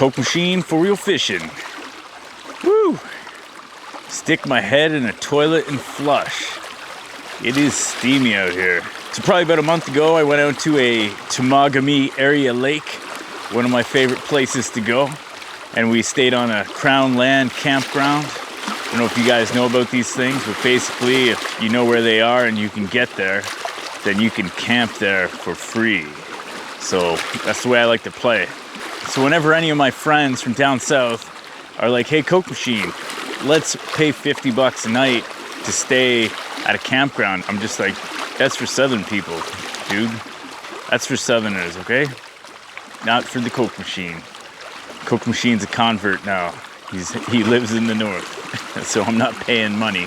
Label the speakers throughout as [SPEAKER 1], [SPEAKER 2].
[SPEAKER 1] Kokemachine for real fishing. Woo! Stick my head in a toilet and flush. It is steamy out here. So probably about a month ago, I went out to a Temagami area lake, one of my favorite places to go. And we stayed on a Crown Land campground. I don't know if you guys know about these things, but basically if you know where they are and you can get there, then you can camp there for free. So that's the way I like to play. So whenever any of my friends from down south are like, hey, Kokemachine, let's pay 50 bucks a night to stay at a campground, I'm just like, that's for southern people, dude. That's for southerners, okay? Not for the Kokemachine. Kokemachine's a convert now. He lives in the north, so I'm not paying money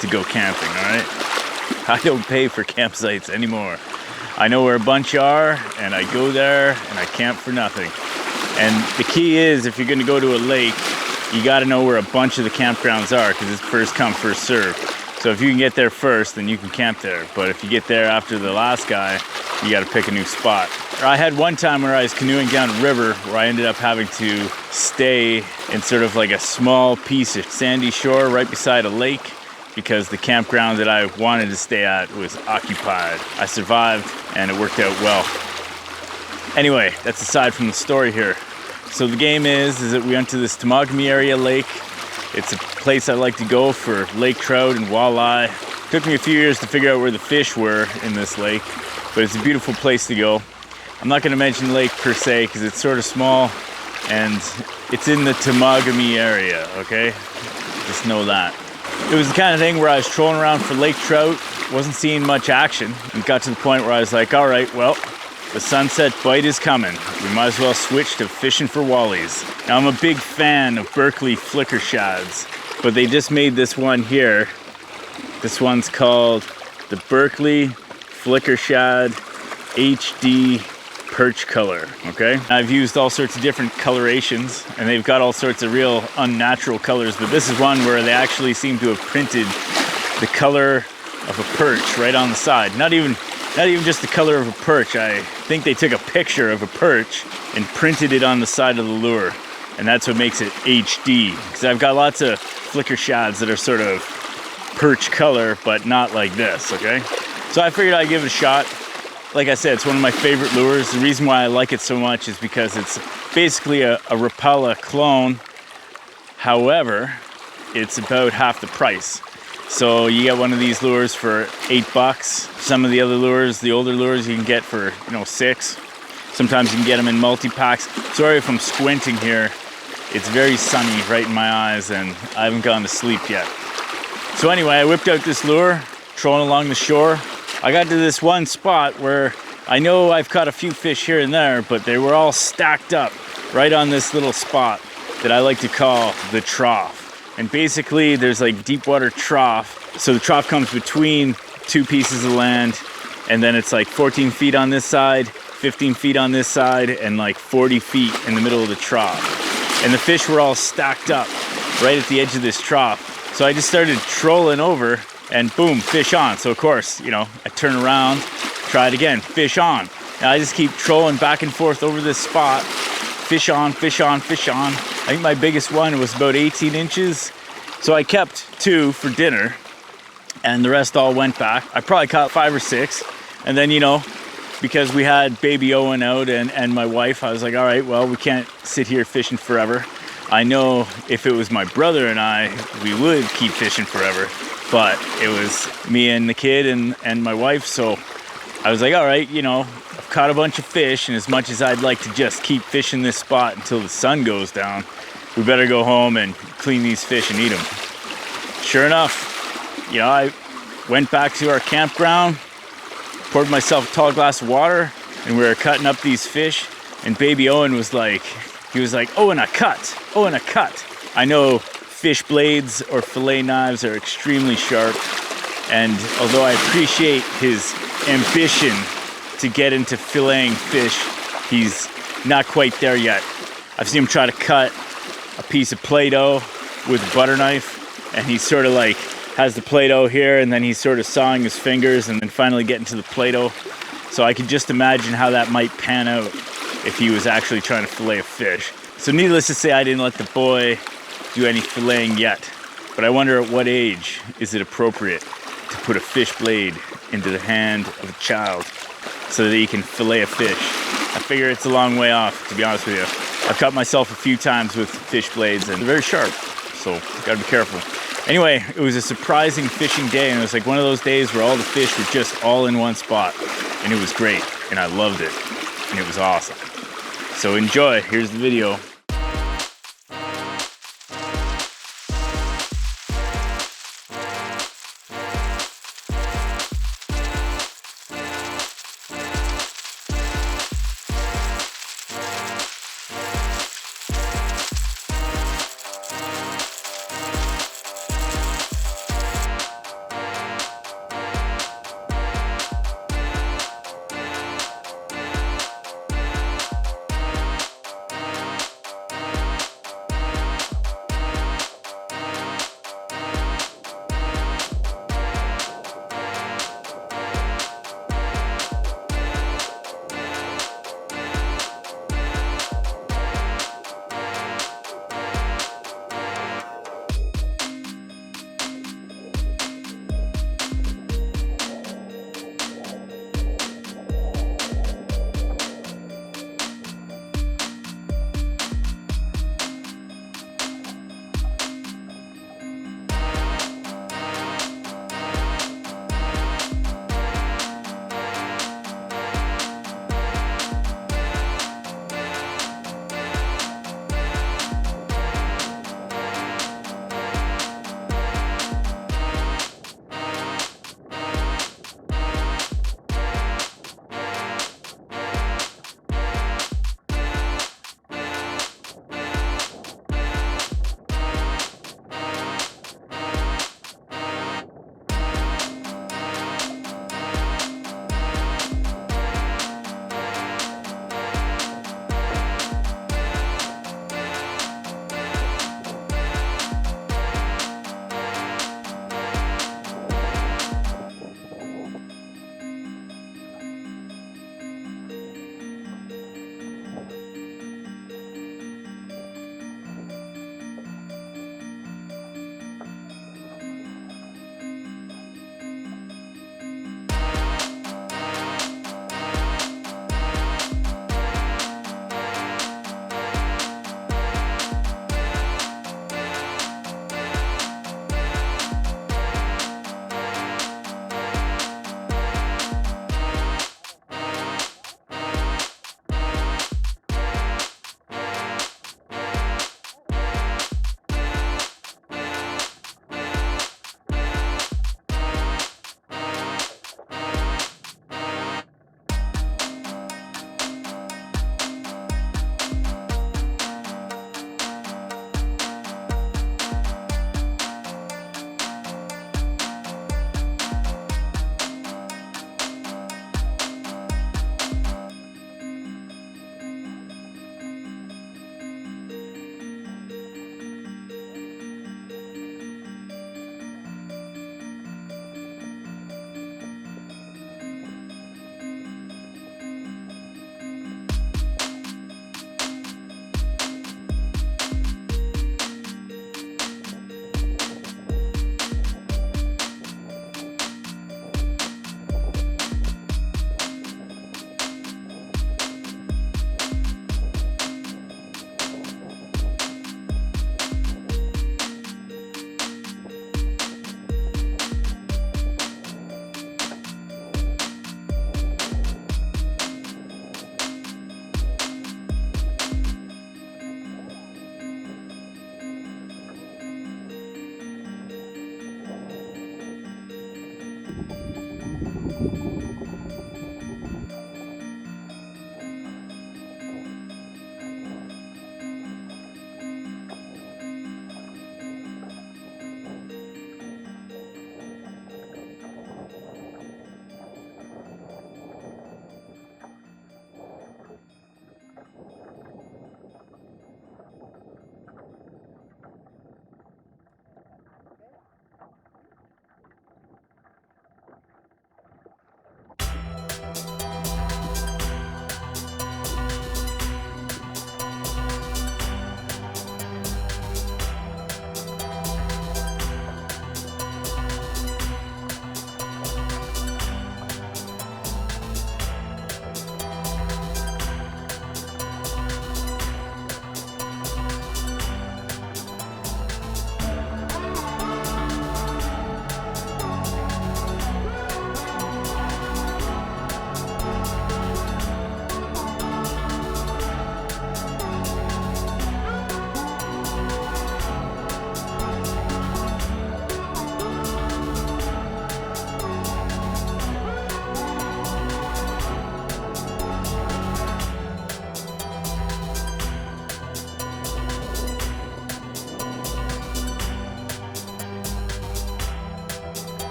[SPEAKER 1] to go camping, all right? I don't pay for campsites anymore. I know where a bunch are, and I go there, and I camp for nothing. And the key is, if you're gonna go to a lake, you gotta know where a bunch of the campgrounds are, because it's first come, first serve. So if you can get there first, then you can camp there. But if you get there after the last guy, you gotta pick a new spot. I had one time where I was canoeing down a river where I ended up having to stay in sort of like a small piece of sandy shore right beside a lake because the campground that I wanted to stay at was occupied. I survived and it worked out well. Anyway, that's aside from the story here. So the game is that we went to this Temagami area lake. It's a place I like to go for lake trout and walleye. It took me a few years to figure out where the fish were in this lake, but it's a beautiful place to go. I'm not going to mention the lake per se because it's sort of small and it's in the Temagami area, okay? Just know that. It was the kind of thing where I was trolling around for lake trout, wasn't seeing much action, and got to the point where I was like, all right, well, the sunset bite is coming. We might as well switch to fishing for wallies. Now, I'm a big fan of Berkley Flicker Shads, but they just made this one here. This one's called the Berkley Flicker Shad HD Perch Color, okay? I've used all sorts of different colorations, and they've got all sorts of real unnatural colors, but this is one where they actually seem to have printed the color of a perch right on the side. Not even just the color of a perch. I think they took a picture of a perch and printed it on the side of the lure. And that's what makes it HD. Because I've got lots of flicker shads that are sort of perch color, but not like this, okay? So I figured I'd give it a shot. Like I said, it's one of my favorite lures. The reason why I like it so much is because it's basically a Rapala clone. However, it's about half the price. So you get one of these lures for $8. Some of the other lures, the older lures, you can get for, $6. Sometimes you can get them in multi-packs. Sorry if I'm squinting here. It's very sunny right in my eyes and I haven't gone to sleep yet. So anyway, I whipped out this lure, trolling along the shore. I got to this one spot where I know I've caught a few fish here and there, but they were all stacked up right on this little spot that I like to call the trough. And basically there's like deep water trough. So the trough comes between two pieces of land, and then it's like 14 feet on this side, 15 feet on this side, and like 40 feet in the middle of the trough. And the fish were all stacked up right at the edge of this trough. So I just started trolling over and boom, fish on. So of course, I turn around, try it again, fish on. And I just keep trolling back and forth over this spot. Fish on, fish on, fish on. I think my biggest one was about 18 inches. So I kept 2 for dinner and the rest all went back. I probably caught 5 or 6. And then, because we had baby Owen out and my wife, I was like, all right, well, we can't sit here fishing forever. I know if it was my brother and I, we would keep fishing forever. But it was me and the kid and my wife. So I was like, all right, I've caught a bunch of fish, and as much as I'd like to just keep fishing this spot until the sun goes down, we better go home and clean these fish and eat them. Sure enough, I went back to our campground, poured myself a tall glass of water, and we were cutting up these fish, and baby Owen was like, oh, and a cut, oh, and a cut. I know fish blades or fillet knives are extremely sharp, and although I appreciate his ambition to get into filleting fish, he's not quite there yet. I've seen him try to cut a piece of Play-Doh with a butter knife, and he sort of like has the Play-Doh here, and then he's sort of sawing his fingers and then finally getting to the Play-Doh. So I could just imagine how that might pan out if he was actually trying to fillet a fish. So needless to say, I didn't let the boy do any filleting yet. But I wonder at what age is it appropriate to put a fish blade into the hand of a child so that he can fillet a fish. I figure it's a long way off, to be honest with you. I've cut myself a few times with fish blades and they're very sharp, so gotta be careful. Anyway, it was a surprising fishing day, and it was like one of those days where all the fish were just all in one spot, and it was great, and I loved it, and it was awesome. So enjoy, here's the video.